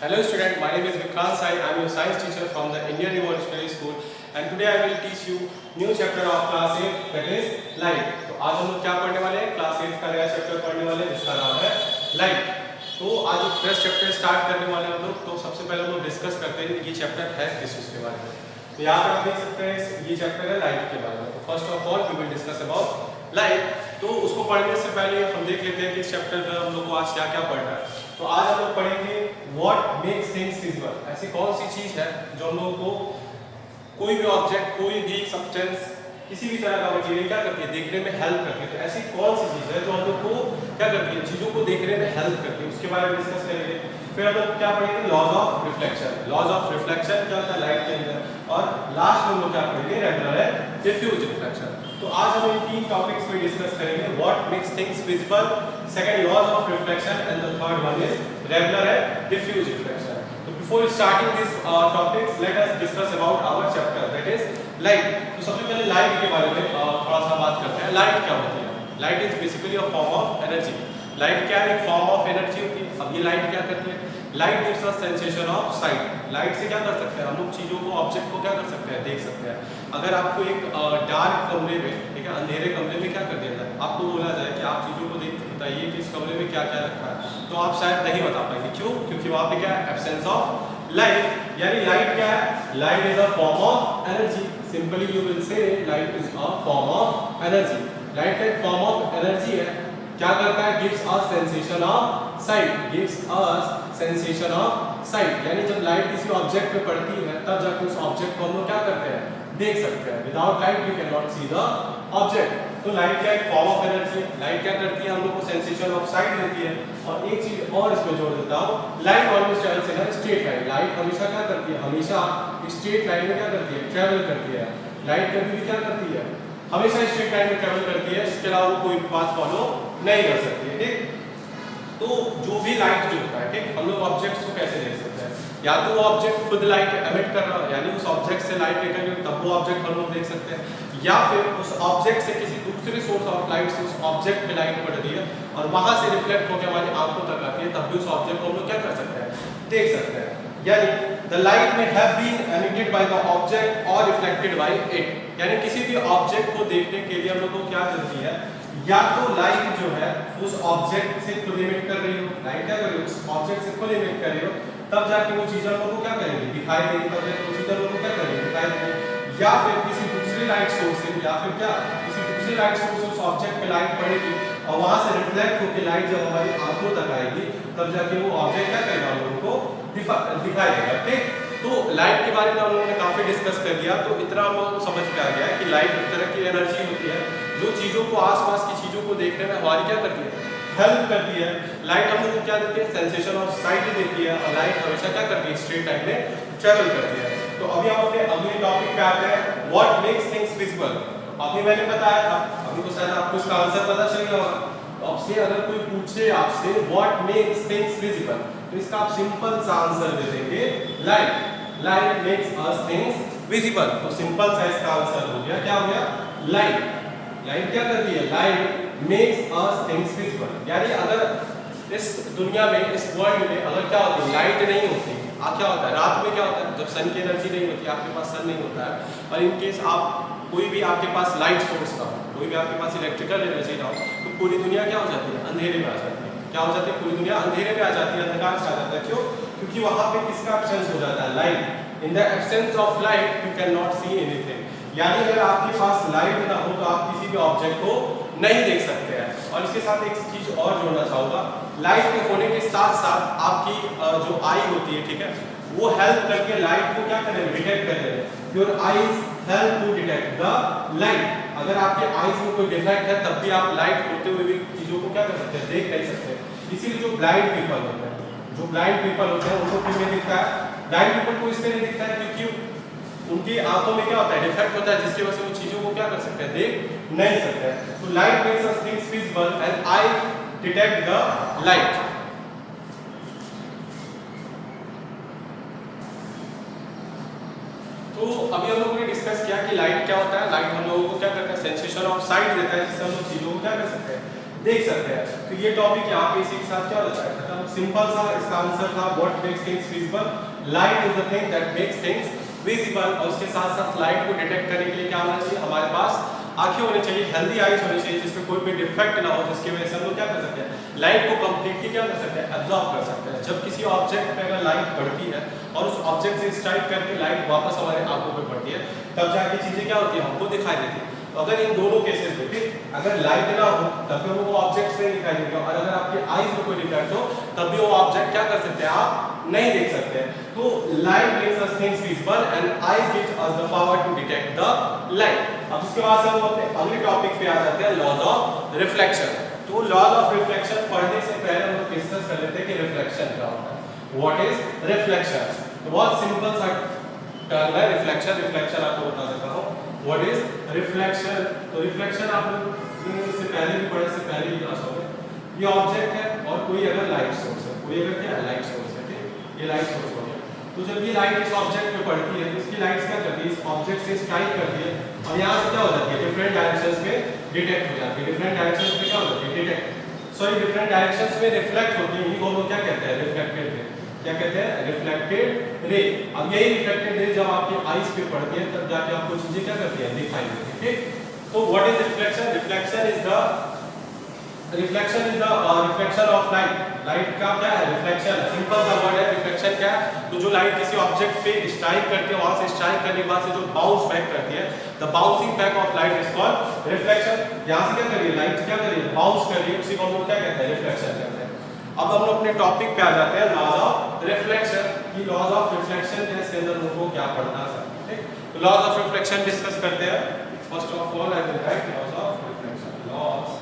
Hello student, my name is Vikrant Sai. I am your science teacher from the Indian Revolutionary School and today I will teach you new chapter of class 8 that is light. तो आज हम लोग क्या पढ़ने वाले हैं? Class 8 का नया चैप्टर पढ़ने वाले हैं जिसका नाम है लाइट। तो आज फ्रेश चैप्टर स्टार्ट करने वाले हैं हम लोग। तो सबसे पहले हम लोग डिस्कस करते हैं ये चैप्टर है किस चीज़ के बारे में। तो यहाँ पर आप देख सकते हैं ये चैप्टर है लाइट के बारे में। तो first of all we will discuss about light. तो उसको पढ़ने से पहले हम देख लेते हैं कि इस चैप्टर में हम लोग को आज क्या क्या पढ़ना है। तो आज हम लोग पढ़ेंगे व्हाट मेक्स थिंग्स विजिबल। ऐसी कौन सी चीज है जो हम लोगों को कोई भी ऑब्जेक्ट, कोई भी सब्सटेंस, किसी भी तरह का मटेरियल क्या करती है, देखने में हेल्प करती है। तो ऐसी कौन सी चीज है जो हम लोग को क्या करती है, चीजों को देखने में हेल्प करती है, उसके बारे में डिस्कस करेंगे। फिर हम लोग क्या पढ़ेंगे, laws of reflection. Laws of reflection क्या होता है लाइट के अंदर। और लास्ट में हम लोग क्या पढ़ेंगे, रेगुलर है डिफ्यूज रिफ्लेक्शन। तो आज हम इन तीन टॉपिक्स पे डिस्कस करेंगे, what makes things visible, second laws of reflection and the third one is regular है डिफ्यूज रिफ्लेक्शन। तो before starting this topics let us discuss about our chapter that is light. तो सबसे पहले light के बारे में थोड़ा सा बात करते हैं। लाइट क्या होती है? Light is basically a form of energy. Light क्या है? एक फॉर्म ऑफ एनर्जी होती है। अब ये लाइट क्या करती है? Light gives us sensation of site. Light से क्या कर सकते हैं हम लोग, चीज़ों को, ऑब्जेक्ट को क्या कर सकते हैं, देख सकते हैं। अगर आपको एक डार्क कमरे में, ठीक है, अंधेरे कमरे में क्या कर दिया जाए, आपको बोला जाए कि आप चीज़ों को देख बताइए कि इस कमरे में क्या क्या रखा है, तो आप शायद नहीं बता पाएंगे। क्यों? क्योंकि वहाँ पे क्या है, एब्सेंस ऑफ लाइट। यानी लाइट क्या है? Light is a form of energy. Simply you will say light is a form of energy. Light एक फॉर्म ऑफ एनर्जी है। क्या करता है? Gives us sensation of site. Gives us sensation of site. यानी जब light किसी object पे पड़ती है तब जाके उस ऑब्जेक्ट को हम लोग क्या करते हैं, देख सकते हैं। Without light we can not see the object. तो लाइट क्या एक फॉर्म ऑफ एनर्जी है। लाइट क्या करती है, हम लोग को सेंसेशन ऑफ साइट देती है। और एक चीज और इसमें जोड़ देता हूँ, light always travels in a straight line. Light हमेशा क्या करती है, हमेशा स्ट्रेट लाइन में क्या करती है, ट्रैवल करती है। लाइट कभी भी क्या करती है, हमेशा स्ट्रेट लाइन में ट्रैवल करती है। इसके अलावा वो कोई पाथ फॉलो नहीं कर सकती है। ठीक, तो जो भी लाइट जो होता है, ठीक, हम लोग ऑब्जेक्ट्स को कैसे देख सकते हैं? या तो वो ऑब्जेक्ट खुद लाइट एमिट कर रहा है, यानी उस ऑब्जेक्ट से लाइट निकल रही, तब वो ऑब्जेक्ट हम लोग देख सकते हैं। या फिर उस ऑब्जेक्ट से किसी दूसरे सोर्स ऑफ लाइट से उस ऑब्जेक्ट पे लाइट पड़ रही है और वहां से रिफ्लेक्ट होकर हमारी आंखों तक आती है, तब भी उस ऑब्जेक्ट को हम लोग क्या कर सकते हैं, देख सकते हैं। यानी the light may have been emitted by the object और रिफ्लेक्टेड बाय इट। यानी किसी भी ऑब्जेक्ट को देखने के लिए हम लोग को क्या जरूरी है, या तो लाइट जो है उस ऑब्जेक्ट से खुद इमिट कर रही हो, लाइट क्या कर रही हो, उस ऑब्जेक्ट से खुद इमिट कर रही हो, तब जाके वो चीज हम लोग को क्या करेगी, दिखाई देगी। तब जाके वो चीज हम लोग को क्या करेगी, दिखाई देगी। या फिर किसी दूसरे लाइट सोर्स से, या फिर क्या किसी दूसरे लाइट सोर्स से उस ऑब्जेक्ट पे लाइट पड़ेगी और वहां से रिफ्लेक्ट होकर लाइट जब हमारी आंखों तक आएगी, तब जाके वो ऑब्जेक्ट क्या करेगा, हम लोगों को दिखाई देगा। ठीक, तो लाइट के बारे में हम लोगों ने काफी डिस्कस कर लिया। तो इतना हम लोगों को समझ में आ गया है कि लाइट एक तरह की एनर्जी होती है जो चीजों को, आसपास की चीजों को देखने में हमारी क्या करती है, हेल्प करती है। लाइट हम लोग को क्या देती है, सेंसेशन ऑफ साइट देती है। और लाइट हमेशा क्या करती है, स्ट्रेट लाइन में ट्रैवल करती है। तो अभी हम अपने अगले टॉपिक पे आते हैं, व्हाट मेक्स थिंग्स विजिबल। अभी मैंने बताया था, अभी तो शायद आपको इसका आंसर पता चल गया होगा। तो आपसे अगर कोई पूछे आपसे व्हाट मेक्स थिंग्स विजिबल, तो इसका आप सिंपल सा आंसर दे देंगे, light. Light makes us things visible. तो सिंपल सा इसका आंसर हो गया, क्या हो गया, लाइट। लाइट क्या करती है, light makes us things visible. यानी अगर इस दुनिया में, इस वर्ल्ड में अगर क्या होती है, लाइट नहीं होती, क्या होता है, रात में क्या होता है, जब सन की एनर्जी नहीं होती, आपके पास सन नहीं होता है, और इन केस आप कोई भी आपके पास लाइट सोर्स ना हो, कोई भी आपके पास इलेक्ट्रिकल एनर्जी ना हो, तो पूरी दुनिया क्या हो जाती है, अंधेरे में आ जाती है। क्या हो जाती है, पूरी दुनिया अंधेरे में आ जाती है, अंधकार से आ जाता है। क्यों? क्योंकि वहां पे किसका एब्सेंस हो जाता है, light. In the absence of light you can not see anything. यानी अगर आपके पास लाइट ना हो तो आप किसी भी ऑब्जेक्ट को नहीं देख सकते हैं। और इसके साथ एक चीज और जोड़ना चाहूंगा, लाइट के होने के साथ साथ आपकी जो आई होती है, ठीक है, वो हेल्प करके लाइट को क्या करें, डिटेक्ट करें। Your eyes help to detect the light. अगर आपके आईज में कोई डिफेक्ट है तब भी आप लाइट होते हुए भी चीजों को क्या कर सकते हैं, देख नहीं सकते। इसीलिए जो ब्लाइंड पीपल होते हैं, जो ब्लाइंड पीपल होते हैं उनको क्यों नहीं दिखता है, ब्लाइंड पीपल को इसलिए नहीं दिखता है क्योंकि उनकी आंखों में क्या होता है, डिफेक्ट होता है, जिसकी वजह से वो चीजों को क्या कर सकते हैं, देख नहीं सकते। तो light makes us things visible and I detect the light. तो अभी हम लोगों ने डिस्कस किया कि लाइट क्या होता है। लाइट हम लोगों को क्या करता है, सेंसेशन ऑफ साइट देता है, जिससे हम लोग चीजों को क्या कर सकते हैं, देख सकते हैं। तो ये टॉपिक यहाँ पे इसी के साथ क्या हो जाता है खत्म। सिंपल सा इसका आंसर था what makes things visible, light is the thing that makes things visible. और उसके साथ साथ लाइट को डिटेक्ट करने के लिए क्या होना चाहिए, हमारे पास आंखें होनी चाहिए, हेल्दी आईज होनी चाहिए जिसमें कोई भी डिफेक्ट ना हो, जिसकी वजह से हम लोग क्या कर सकते हैं, लाइट को कंप्लीटली क्या कर सकते हैं, एब्जॉर्ब कर सकते हैं। जब किसी ऑब्जेक्ट पे अगर लाइट पड़ती है और उस ऑब्जेक्ट से स्ट्राइक करके लाइट वापस हमारे आंखों पे पड़ती है, तब जाके चीजें क्या होती है, हमको दिखाई देती है। तो अगर इन दोनों केसेस में भी अगर लाइट ना हो तब भी वो ऑब्जेक्ट नहीं दिखाई देगा, और अगर आपके आईज में कोई डिफेक्ट हो तब भी वो ऑब्जेक्ट क्या कर सकते हैं, आप नहीं देख सकते। तो light makes us things visible and eyes gives us the power to detect the light. अब इसके बाद से हम अपने अगले टॉपिक पे आ जाते हैं, लॉज ऑफ रिफ्लेक्शन। तो लॉज ऑफ रिफ्लेक्शन पढ़ने से पहले हम लोग डिस्कस कर लेते हैं कि रिफ्लेक्शन क्या होता है, व्हाट इज रिफ्लेक्शन। तो बहुत सिंपल सा टर्म है रिफ्लेक्शन। रिफ्लेक्शन आपको बता देता हूं व्हाट इज रिफ्लेक्शन। तो रिफ्लेक्शन आप लोग इससे पहले भी पढ़े, इससे पहले ही क्लास में, ये ऑब्जेक्ट है और कोई अगर लाइट सोर्स है, कोई अगर क्या है लाइट सोर्स है, ठीक, ये लाइट सोर्स हो गया। तो जब ये लाइट इस ऑब्जेक्ट पे पड़ती है तो इसकी लाइट्स क्या करती है, इस ऑब्जेक्ट से स्ट्राइक करती है और यहाँ से क्या हो जाती है, डिफरेंट डायरेक्शंस में डिटेक्ट हो जाती है। डिफरेंट डायरेक्शंस में क्या हो जाती है, डिटेक्ट, सॉरी डिफरेंट डायरेक्शंस में रिफ्लेक्ट होती है। इन्हीं को हम लोग क्या कहते हैं, रिफ्लेक्टेड रे। क्या कहते हैं, रिफ्लेक्टेड रे। अब यही रिफ्लेक्टेड रे जब आपकी आईज पे पड़ती है तब जाके आपको चीजें क्या करती है, दिखाई देती है, ठीक। तो what is reflection, reflection is the reflection of light. Light का क्या है, रिफ्लेक्शन, सिंपल सा वर्ड है रिफ्लेक्शन। क्या है, तो जो लाइट किसी ऑब्जेक्ट पे स्ट्राइक करती है, वहां से स्ट्राइक करने के बाद से जो बाउंस बैक करती है, the bouncing back of light is called reflection. यहां से क्या कर रही है, लाइट क्या कर रही है, बाउंस कर रही है, उसी को हम लोग क्या कहते हैं, रिफ्लेक्शन कहते हैं। अब हम लोग अपने टॉपिक पे आ जाते हैं, लॉज ऑफ रिफ्लेक्शन। की लॉज ऑफ रिफ्लेक्शन के इसके अंदर उनको क्या पढ़ना है, ठीक। तो लॉज ऑफ रिफ्लेक्शन डिस्कस करते हैं। First of all I will write laws of reflection, laws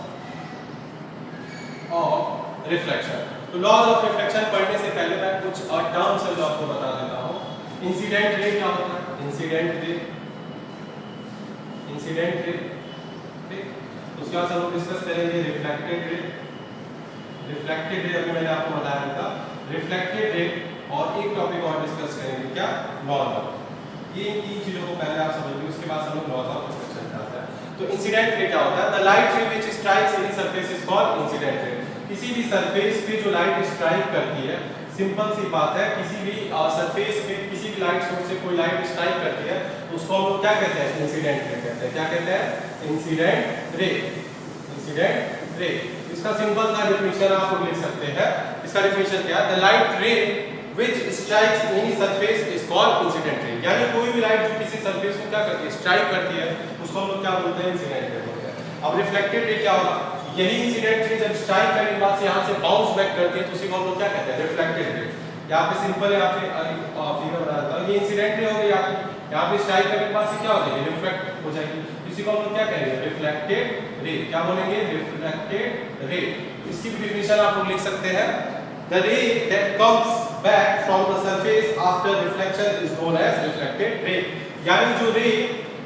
of reflection. तो लॉज ऑफ रिफ्लेक्शन पढ़ने से पहले मैं कुछ टर्म्स है जो आपको बता देता हूं। इंसिडेंट रे क्या होता है, इंसिडेंट रे, इंसिडेंट रे, ठीक। उसके बाद हम लोग डिस्कस करेंगे रिफ्लेक्टेड रे। रिफ्लेक्टेड रे अभी मैंने आपको बताया था, रिफ्लेक्टेड रे, और एक टॉपिक और डिस्कस करेंगे क्या, नॉर्मल। ये इन तीन चीजों को पहले आप समझिए, उसके बाद हम लोग लॉज ऑफ रिफ्लेक्शन पे आते हैं। तो इंसिडेंट रे क्या होता है, द लाइट रे which strikes any surface is called incident ray. किसी भी सरफेस पे जो लाइट स्ट्राइक करती है, सिंपल सी बात है, किसी भी सरफेस पे किसी भी लाइट सोर्स से कोई लाइट स्ट्राइक करती है तो उसको हम लोग क्या कहते हैं, इंसिडेंट रे कहते हैं। क्या कहते हैं, इंसिडेंट रे, इंसिडेंट रे। इसका सिंपल सा डेफिनेशन आप लोग लिख सकते हैं। इसका डेफिनेशन क्या है, द लाइट रे which strikes any surface is called incident ray। यानी कोई भी लाइट जो किसी सरफेस को क्या करती है, स्ट्राइक करती है, उसको हम लोग क्या बोलते हैं, इंसिडेंट रे बोलते हैं। अब रिफ्लेक्टेड रे क्या होगा, यही इंसिडेंट रे जब स्ट्राइक करने के बाद से यहाँ से बाउंस बैक करती है तो उसी को हम लोग क्या कहते हैं, रिफ्लेक्टेड रे। यहाँ पे सिंपल है, यहाँ पे फिगर बना देता हूं, ये इंसिडेंट रे हो गई आपकी, यहाँ पे स्ट्राइक करने के बाद से क्या हो जाएगी, रिफ्लेक्ट हो जाएगी, इसी को हम लोग क्या कहेंगे, रिफ्लेक्टेड रे। क्या बोलेंगे, रिफ्लेक्टेड रे। इसकी भी डेफिनेशन आप लोग लिख सकते हैं, the ray that comes back from the surface after reflection is known as reflected ray। यानी जो रे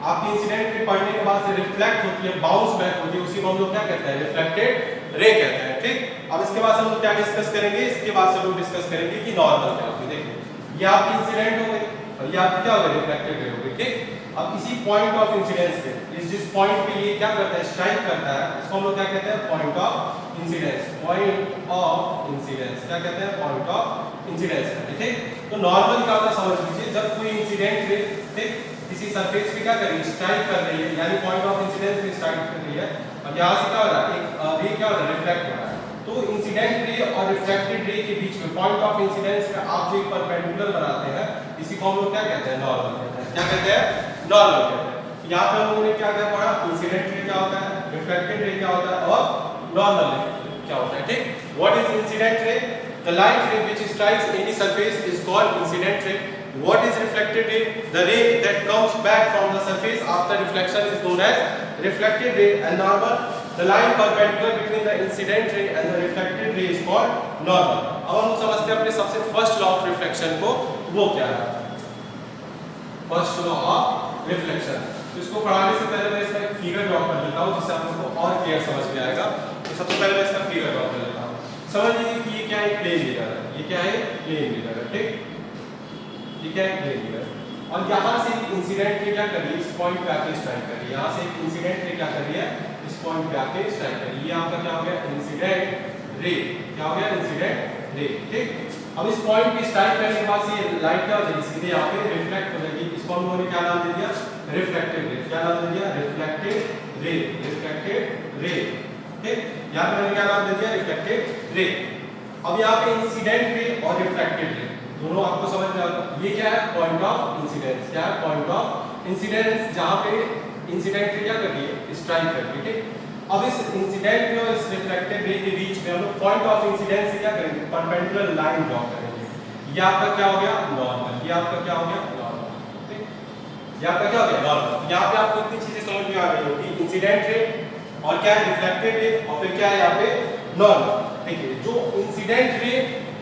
आपकी इंसिडेंट रे पड़ने के बाद से रिफ्लेक्ट होती है, बाउंस बैक होती है, उसी को हम लोग क्या कहते हैं, रिफ्लेक्टेड रे कहते हैं, ठीक। अब इसके बाद हम लोग क्या डिस्कस करेंगे, इसके बाद से हम लोग डिस्कस करेंगे कि नॉर्मल क्या होती है। देखिए ये आपकी इंसिडेंट हो गई और ये आपकी क्या हो गई, रिफ्लेक्टेड रे हो गई, ठीक। अब इसी पॉइंट ऑफ इंसिडेंस पे, जिस पॉइंट पे ये क्या करता है, स्ट्राइक करता है, इसको हम लोग क्या कहते हैं, point of incidence. Point of incidence क्या कहते हैं, पॉइंट ऑफ इंसिडेंस, ठीक। तो नॉर्मल क्या होता है समझ लीजिए, जब कोई इंसिडेंट रे, ठीक, किसी सरफेस पे क्या कर रही है, स्ट्राइक कर रही है, यानी पॉइंट ऑफ इंसिडेंस पे स्ट्राइक कर रही है, और यहां से क्या हो रहा है, एक रे क्या हो रहा है, रिफ्लेक्ट हो रहा है। तो इंसिडेंट रे और रिफ्लेक्टेड रे के बीच में पॉइंट ऑफ इंसिडेंस पे आप जो एक परपेंडिकुलर बनाते हैं, इसी को हम लोग क्या कहते हैं, नॉर्मल कहते हैं। क्या कहते हैं, नॉर्मल कहते हैं। यहाँ पे हम लोगों ने क्या क्या पढ़ा, इंसिडेंट रे क्या होता है, रिफ्लेक्टेड रे क्या होता है, और नॉर्मल रे क्या होता है, ठीक। What is incident ray, the light रे which strikes any surface is called incident ray. What is reflected ray, the ray that comes back from the surface after reflection is known as reflected ray, and normal, the line perpendicular between the incident ray and the reflected ray is called normal। अब हम लोग समझते हैं अपने सबसे first law of reflection को, वो क्या है, फर्स्ट लॉ ऑफ रिफ्लेक्शन। तो इसको पढ़ाने से पहले मैं इसका एक फिगर ड्रॉ कर लेता हूं जिससे आप लोगों को और क्लियर समझ में आएगा। तो सबसे पहले मैं इसका फिगर ड्रॉ कर लेता हूं। समझ लीजिए कि ये क्या है, प्लेन मिरर है, ये क्या है, प्लेन मिरर है, ठीक। ये क्या है, प्लेन मिरर, और यहां से इंसिडेंट रे क्या कर रही है, इस पॉइंट पे आके स्ट्राइक कर रही है, यहां से इंसिडेंट रे क्या कर रही है, इस पॉइंट पे आके स्ट्राइक करेगी। ये आपका क्या हो गया इंसिडेंट रे, क्या हो गया इंसिडेंट रे, ठीक। अब इस पॉइंट पे स्ट्राइक करने के बाद ये लाइट क्या हो जाएगी सीधे यहाँ पे रिफ्लेक्ट हो जाएगी। इसको हम लोगों ने क्या नाम दे दिया रिफ्लेक्टेड रे, क्या नाम दे दिया रिफ्लेक्टेड रे, रिफ्लेक्टेड रे, ठीक। यहाँ पे मैंने क्या नाम दे दिया रिफ्लेक्टेड रे। अब यहाँ पे इंसिडेंट रे और रिफ्लेक्टेड रे दोनों आपको समझ में आता है। ये क्या है पॉइंट ऑफ इंसिडेंस, क्या है पॉइंट ऑफ इंसिडेंस, जहाँ पे इंसिडेंट रे क्या करती है स्ट्राइक करती है, ठीक। अब इस इंसिडेंट रे और इस रिफ्लेक्टेड रे के बीच में हम लोग पॉइंट ऑफ इंसिडेंस से क्या करेंगे परपेंडिकुलर लाइन ड्रॉ करेंगे। ये आपका क्या हो गया नॉर्मल, ये आपका क्या हो गया नॉर्मल, ठीक। ये आपका क्या हो गया नॉर्मल। यहाँ पे आपको इतनी चीजें समझ में आ रही होगी इंसिडेंट रे और क्या है रिफ्लेक्टेड रे और फिर क्या है यहाँ पे नॉर्मल, ठीक है। जो इंसिडेंट रे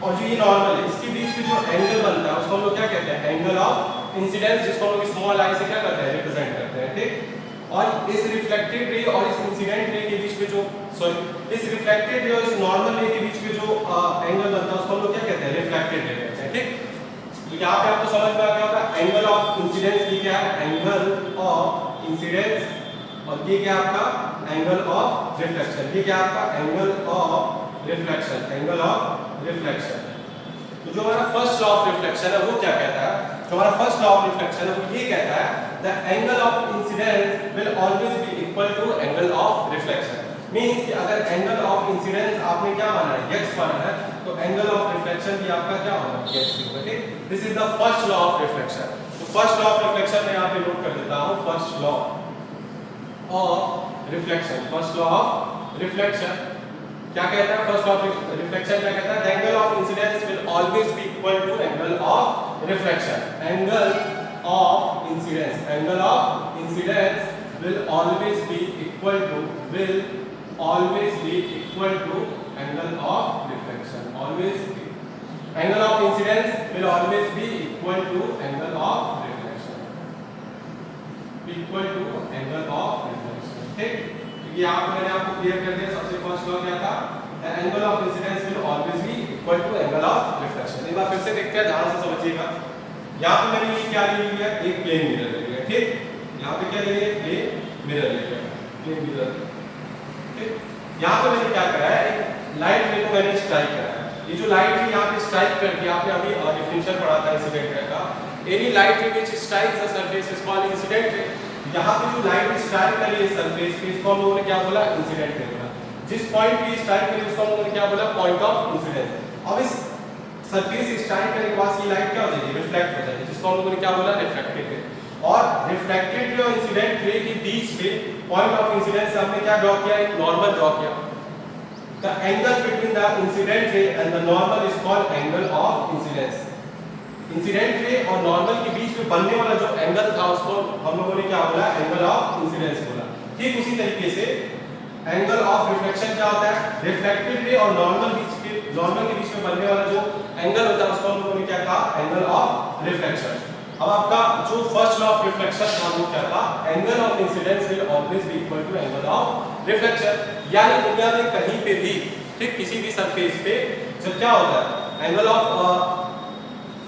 और जो ये नॉर्मल है इसके बीच में जो एंगल बनता है उसको हम लोग क्या कहते हैं एंगल ऑफ इंसिडेंस, जिसको हम लोग स्मॉल आई से क्या करते हैं रिप्रेजेंट करते हैं, ठीक। और इस रिफ्लेक्टेड रे और इस इंसिडेंट रे के बीच में जो इस रिफ्लेक्टेड रे और इस नॉर्मल रे के बीच में जो एंगल बनता है उसको हम लोग क्या कहते हैं रिफ्लेक्टेड रे कहते हैं, ठीक। तो यहाँ पे आपको समझ में आ गया होगा एंगल ऑफ इंसिडेंस ये क्या है एंगल ऑफ इंसिडेंस, और ये क्या आपका एंगल ऑफ रिफ्लेक्शन, ये क्या आपका angle of reflection, angle of reflection. तो जो हमारा फर्स्ट लॉ ऑफ रिफ्लेक्शन है वो क्या कहता है, जो हमारा फर्स्ट लॉ ऑफ रिफ्लेक्शन है वो ये कहता है the angle of incidence will always be equal to angle of reflection. Means कि अगर एंगल ऑफ इंसिडेंस आपने क्या माना है x माना है तो एंगल ऑफ रिफ्लेक्शन भी आपका क्या होगा x होगा, ठीक। This is the first law of reflection. तो फर्स्ट लॉ ऑफ रिफ्लेक्शन मैं यहाँ पे नोट कर देता हूँ, first law of reflection, first law of reflection क्या कहता है, फर्स्ट लॉ ऑफ रिफ्लेक्शन क्या कहता है the angle of incidence will always be equal to angle of reflection. Angle of incidence, angle of incidence will always be equal to angle of reflection, always be, angle of incidence will always be equal to angle of reflection, equal to angle of reflection, ठीक। क्योंकि यहाँ पर मैंने आपको clear कर दिया सबसे first law क्या था the angle of incidence will always be equal to angle of reflection। एक बार फिर से देखते हैं ध्यान से समझिएगा। यहाँ पे मैंने ये क्या ली हुई है एक प्लेन मिरर ले लिया, ठीक। यहाँ पे क्या ले लिया प्लेन मिरर ले लिया, प्लेन मिरर, ठीक। यहाँ पे मैंने क्या करा है एक लाइट रे को मैंने स्ट्राइक करा है। ये जो लाइट रे यहाँ पे स्ट्राइक करके आपने अभी डिफरेंशियल पढ़ा था इंसिडेंट रे का, एनी लाइट रे which strikes the surface is called incident ray. यहाँ पे जो लाइट स्ट्राइक करी है सरफेस पे इसको हम लोगों ने क्या बोला इंसिडेंट रे बोला। जिस पॉइंट पे स्ट्राइक करी उसको हम लोगों ने क्या बोला पॉइंट ऑफ इंसिडेंस। अब इस सरफेस स्ट्राइक करने के बाद ये लाइट क्या हो जाएगी रिफ्लेक्ट हो जाएगी, जिसको हम लोगों ने क्या बोला रिफ्लेक्टेड रे। और रिफ्लेक्टेड रे और इंसिडेंट रे के बीच में पॉइंट ऑफ इंसिडेंस से हमने क्या ड्रॉ किया एक नॉर्मल ड्रॉ किया। The angle between the incident रे and the normal is called angle of incidence. Incident ray और नॉर्मल के बीच में बनने वाला जो एंगल था उसको हम लोगों ने क्या बोला एंगल ऑफ इंसिडेंस बोला। ठीक उसी तरीके से एंगल ऑफ रिफ्लेक्शन क्या होता है रिफ्लेक्टेड रे और नॉर्मल के बीच में बनने वाला जो एंगल होता है उसको हम लोगों ने क्या कहा एंगल ऑफ रिफ्लेक्शन। अब आपका जो फर्स्ट लॉ ऑफ रिफ्लेक्शन था वो क्या था angle of incidence will always be equal to angle of reflection. यानी दुनिया में कहीं पे भी ठीक किसी भी सरफेस पे जब क्या होता है एंगल ऑफ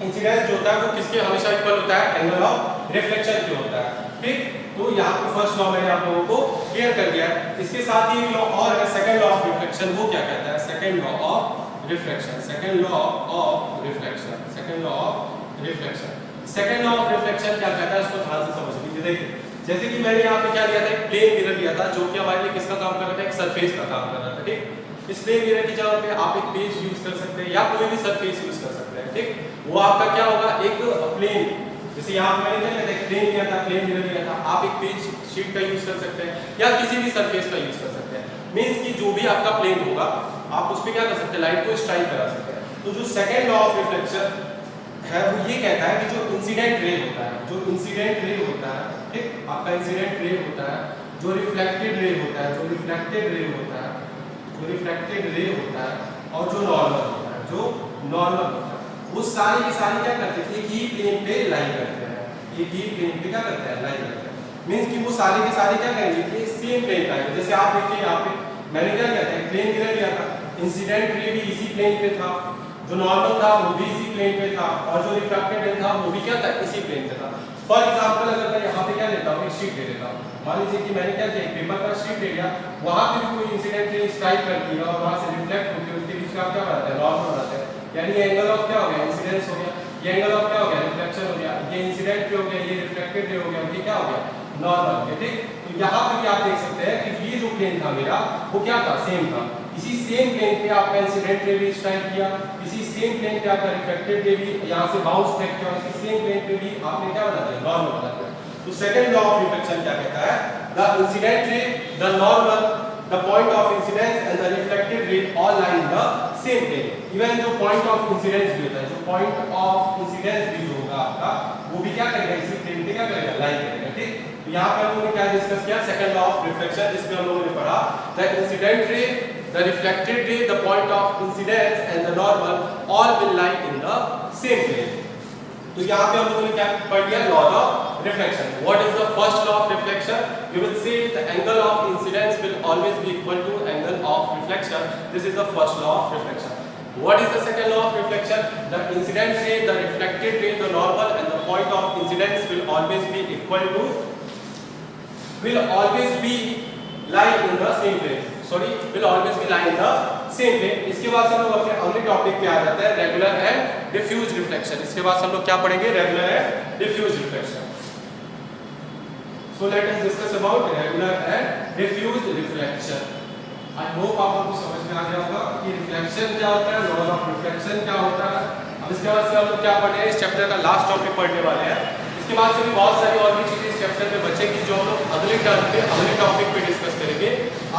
इंसिडेंस जो होता है वो किसके हमेशा इक्वल होता है एंगल ऑफ रिफ्लेक्शन के होता है। ठीक तो यहाँ पे फर्स्ट लॉ मैंने आप लोगों को क्लियर कर दिया है। इसके साथ ही एक लॉ और है सेकंड लॉ ऑफ रिफ्लेक्शन, वो क्या कहता है second law of reflection, second law of reflection, second law of reflection. Second law of reflection क्या कहता है उसको ध्यान से समझ लीजिए। देखिए जैसे कि मैंने यहाँ पे क्या लिया था एक प्लेन मिरर लिया था जो कि हमारे लिए किसका काम कर रहा था एक सरफेस का काम कर रहा था। ठीक इस प्लेन मिरर की जगह पे आप एक पेज यूज कर सकते हैं या कोई भी सरफेस यूज कर सकते हैं। ठीक वो आपका क्या होगा एक प्लेन, जैसे यहाँ पे मैंने क्या लिया था एक प्लेन लिया था प्लेन मिरर लिया था, आप एक पेज शीट का यूज कर सकते हैं या किसी भी सरफेस का यूज कर सकते हैं। मींस कि जो भी आपका प्लेन होगा आप उस पर क्या कर सकते हैं लाइट को स्ट्राइक करा सकते हैं। तो जो सेकंड लॉ ऑफ रिफ्लेक्शन है वो ये कहता है कि जो इंसिडेंट रे होता है, जो इंसिडेंट रे होता है ठीक आपका इंसिडेंट रे होता है, जो रिफ्लेक्टेड रे होता है, जो रिफ्लेक्टेड रे होता है, जो रिफ्लेक्टेड रे होता है और जो नॉर्मल होता है, जो नॉर्मल होता है वो सारी की सारी क्या करते हैं एक ही प्लेन पे लाइन करते हैं, एक ही प्लेन पे क्या करते हैं लाइन करते हैं। मींस कि वो सारी की सारी क्या करेंगे कि सेम प्लेन पे आएंगे। जैसे आप देखिए यहाँ पे मैंने क्या किया था एक प्लेन मिरर लिया था, इंसिडेंट रे भी इसी प्लेन पे था, जो नॉर्मल था वो भी इसी प्लेन पे था और जो रिफ्लेक्टेड रे था वो भी क्या था इसी प्लेन पे था। फॉर एग्जांपल अगर मैं यहाँ पे क्या लेता हूँ, एक शीट ले लेता हूँ, मान लीजिए कि मैंने क्या किया, पेपर का शीट ले लिया, वहाँ पे भी कोई इंसिडेंट रे स्ट्राइक करती है और वहाँ से रिफ्लेक्ट होकर उसके बीच का क्या बनाता है, नॉर्मल बनाता है, यानी ये एंगल ऑफ क्या हो गया, इंसिडेंस हो गया, ये एंगल ऑफ क्या हो गया, रिफ्लेक्शन हो गया, ये इंसिडेंट रे हो गया, ये रिफ्लेक्टेड रे हो गया, ये क्या हो गया, नॉर्मल। ठीक, तो यहाँ पे भी आप देख सकते हैं कि ये जो प्लेन था मेरा वो क्या था, सेम था, इसी सेम प्लेन पे आपका इंसिडेंट रे भी स्ट्राइक किया, इसी सेम प्लेन पे आपका रिफ्लेक्टेड रे भी यहाँ से बाउंस बैक किया, इसी सेम प्लेन पे भी आपने क्या बना दिया, नॉर्मल बना दिया। तो सेकंड लॉ ऑफ रिफ्लेक्शन क्या कहता है, the incident ray, the normal, the point of incidence and the reflected ray all lie in the same plane. Even जो point of incidence भी होता है, जो point of incidence भी होगा आपका, वो भी क्या करेगा, इसी plane पे क्या करेगा, lie करेगा। ठीक, तो यहाँ पे हम लोगों ने क्या डिस्कस किया, सेकंड लॉ ऑफ रिफ्लेक्शन, इसमें हम लोगों ने पढ़ा the incident ray, the reflected ray, the point of incidence and the normal all will lie in the same plane. तो यहाँ पे हम लोगों ने क्या पढ़ लिया, law of reflection. What is the first law of reflection, we will say the angle of incidence will always be equal to angle of reflection, this is the first law of reflection. What is the second law of reflection, the incident ray, the reflected ray, the normal and the point of incidence will always be equal to, will always be lie in the same plane, will always be lie in the same plane। इसके बाद से हम लोग अपने अगले topic पे आ जाते हैं, रेगुलर एंड डिफ्यूज रिफ्लेक्शन। इसके बाद हम लोग क्या पढ़ेंगे, regular and diffuse reflection. So let us discuss about regular and diffuse reflection. I hope आप लोगों को समझ में आ गया होगा कि रिफ्लेक्शन क्या होता है, लॉज ऑफ रिफ्लेक्शन क्या होता है। अब इसके बाद से हम लोग क्या पढ़ रहे हैं, इस चैप्टर का लास्ट टॉपिक पढ़ने वाले हैं। इसके बाद से भी बहुत सारी और भी चीजें इस चैप्टर में बचेगी जो हम लोग अगले टर्म पे अगले टॉपिक पे डिस्कस करेंगे।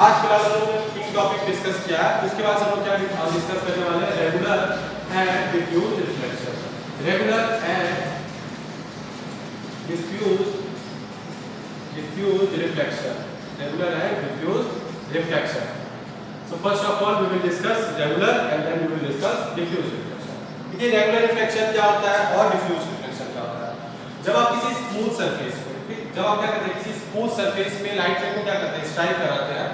आज फिलहाल हम लोगों ने तीन टॉपिक डिस्कस किया है, उसके बाद हम लोग क्या डिस्कस करने वाले हैं, regular and diffuse reflection. Regular and diffuse reflection, regular and diffuse reflection. So first of all we will discuss regular and then we will discuss diffuse reflection। देखिए रेगुलर रिफ्लेक्शन क्या होता है और डिफ्यूज रिफ्लेक्शन क्या होता है। जब आप किसी स्मूथ सरफेस पे, ठीक, जब आप क्या करते हैं, किसी स्मूथ सरफेस में लाइट रे को क्या करते हैं, स्ट्राइक कराते हैं।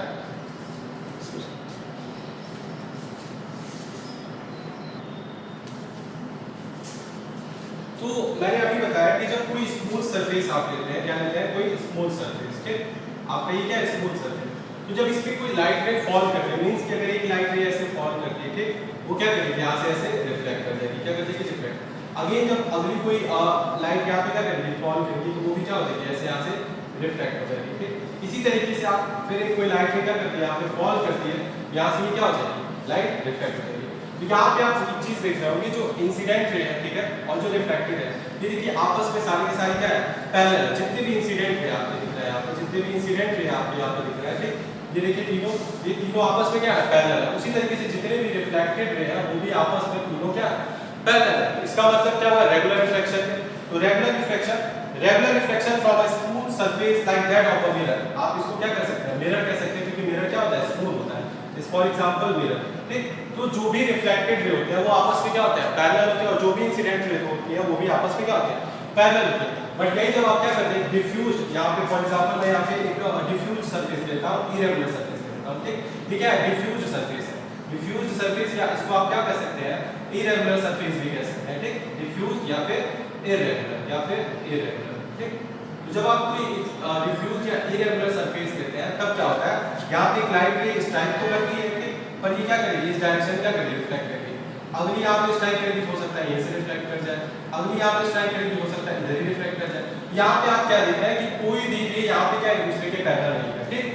तो मैंने अभी बताया कि जब कोई स्मूथ सरफेस आप लेते हैं, क्या लेते हैं, कोई स्मूथ सरफेस, ठीक, आपका ये क्या है, स्मूथ सरफेस। तो जब इस पे कोई लाइट रे फॉल करती है, मींस कि अगर एक लाइट रे ऐसे फॉल करती है, ठीक, वो क्या करेगी, यहाँ से ऐसे रिफ्लेक्ट कर जाएगी, क्या कर जाएगी, रिफ्लेक्ट। अगेन जब अगली कोई लाइट यहाँ पे क्या करेगी, फॉल करेगी, तो वो भी क्या हो जाएगी, ऐसे यहाँ से रिफ्लेक्ट हो जाएगी। ठीक, इसी तरीके से आप फिर एक कोई लाइट रे क्या करती है, यहाँ पे फॉल करती है, यहाँ से ये क्या हो जाएगी, लाइट रिफ्लेक्ट हो जाएगी। तो यहाँ पे आप एक चीज देख रहे होंगे, जो इंसिडेंट रे है, ठीक है, और जो रिफ्लेक्टेड है, ये देखिए आपस में सारी की सारी क्या है, पैरेलल है। जितने भी इंसिडेंट रे आपको दिख रहा है, यहाँ पे जितने भी इंसिडेंट रे आपको यहाँ पे दिख रहा है, ठीक, ये देखिए तीनों, ये तीनों आपस में क्या है, पैरेलल है। उसी तरीके से जितने भी रिफ्लेक्टेड रे हैं वो भी आपस में तीनों क्या पैरेलल है। इसका मतलब क्या हुआ, रेगुलर रिफ्लेक्शन। तो regular reflection from a smooth surface like that of a mirror, आप इसको क्या कर सकते हैं, मिरर कह सकते हैं, क्योंकि मिरर क्या होता है, स्मूथ होता है। फॉर एग्जांपल मिरर, ठीक, तो जो भी रिफ्लेक्टेड रे होते हैं वो आपस में क्या होते हैं, पैरेलल होते हैं, और जो भी इंसिडेंट रे होती है वो भी आपस में क्या होते हैं, पैरेलल होते हैं। बट यही जब आप क्या करते हैं, डिफ्यूज, यहाँ पे फॉर एग्जांपल मैं यहाँ पे एक डिफ्यूज सरफेस लेता हूँ, इरेगुलर सरफेस लेता हूँ, ठीक, ये क्या है, डिफ्यूज सरफेस है। डिफ्यूज सरफेस, या इसको आप क्या कह सकते हैं, इरेगुलर सरफेस भी कह सकते हैं, ठीक, डिफ्यूज या फिर इरेगुलर, ठीक। तो जब आप कोई डिफ्यूज या इरेगुलर सरफेस लेते हैं तब क्या होता है, यहाँ पे एक लाइट रे स्ट्राइक तो करती है, ठीक, पर ये क्या करेगी, इस डायरेक्शन में क्या करेगी, रिफ्लेक्ट करेगी। अगली यहाँ पे स्ट्राइक करेगी, हो सकता है ये से रिफ्लेक्ट कर जाए, अगली यहाँ पे स्ट्राइक करेगी, हो सकता है इधर ही रिफ्लेक्ट कर जाए। यहाँ पे आप क्या देख रहे हैं कि कोई भी रे यहाँ पे क्या एक दूसरे के पैरेलल नहीं है, ठीक।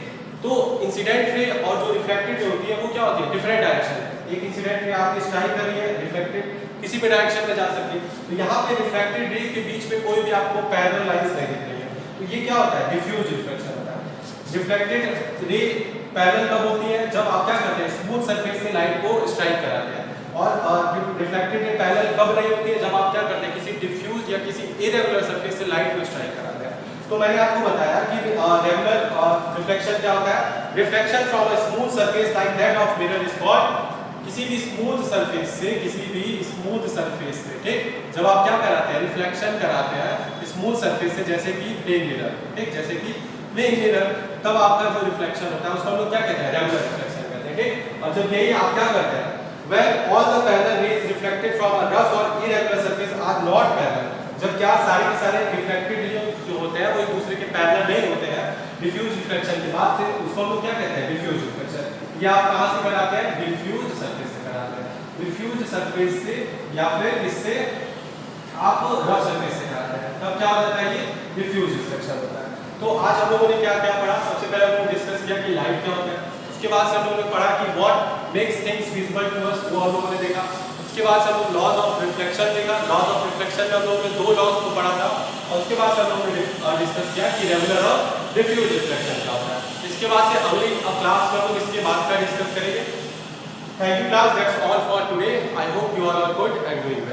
तो इंसिडेंट रे और जो रिफ्लेक्टेड रे होती है वो क्या होती है, डिफरेंट डायरेक्शन में। एक इंसिडेंट रे आपकी स्ट्राइक कर रही है, रिफ्लेक्टेड किसी भी डायरेक्शन में जा सकती है। तो यहाँ पे रिफ्लेक्टेड रे के बीच में कोई भी आपको पैरेलल लाइंस नहीं दिख रही है, तो ये क्या होता है, डिफ्यूज रिफ्लेक्शन होता है। रिफ्लेक्टेड रे पैरेलल कब होती है, जब आप क्या करते हैं, स्मूथ सरफेस से लाइट को स्ट्राइक कराते हैं। और रिफ्लेक्टेड रे पैरेलल कब नहीं होती है, जब आप क्या करते हैं, किसी डिफ्यूज या किसी इरेगुलर सरफेस से लाइट को स्ट्राइक कराते हैं। तो मैंने आपको बताया कि रेगुलर रिफ्लेक्शन क्या होता है, reflection from a smooth surface like that of mirror is called, किसी भी स्मूथ सरफेस से, ठीक, जब आप क्या कराते हैं, रिफ्लेक्शन कराते हैं स्मूथ सरफेस से, जैसे कि प्लेन मिरर, ठीक, जैसे कि प्लेन मिरर, तब आपका जो रिफ्लेक्शन होता है उसको हम लोग क्या कहते हैं, रेगुलर रिफ्लेक्शन कहते हैं, ठीक। और जब यही आप क्या करते हैं, when all the parallel rays reflected from a rough or irregular surface are not parallel, जब क्या सारे के सारे रिफ्लेक्टेड जो होते हैं वो एक दूसरे के पैरेलल नहीं होते हैं डिफ्यूज रिफ्लेक्शन के बाद से, उसको हम लोग क्या कहते हैं, डिफ्यूज रिफ्लेक्शन। ये आप कहाँ से कराते हैं, डिफ्यूज सरफेस से कराते हैं। डिफ्यूज सरफेस से या फिर इससे आप रफ सरफेस से कराते हैं, तब क्या हो जाता है, ये डिफ्यूज रिफ्लेक्शन होता है। तो आज हम लोगों ने क्या क्या पढ़ा, सबसे पहले हम लोग डिस्कस किया कि लाइट क्या होता है, उसके बाद से हम लोगों ने पढ़ा कि what makes things visible to us, वो हम लोगों ने देखा। उसके बाद से हम लोग लॉज ऑफ रिफ्लेक्शन देखा, लॉज ऑफ रिफ्लेक्शन में हम लोगों ने दो लॉज को पढ़ा था, और उसके बाद से हम लोगों ने डिस्कस किया कि रेगुलर और डिफ्यूज रिफ्लेक्शन क्या होता है। इसके बाद से अगली क्लास में हम लोग इसके बाद का डिस्कस करेंगे। Thank you class, that's all for today. I hope you are all good and doing well.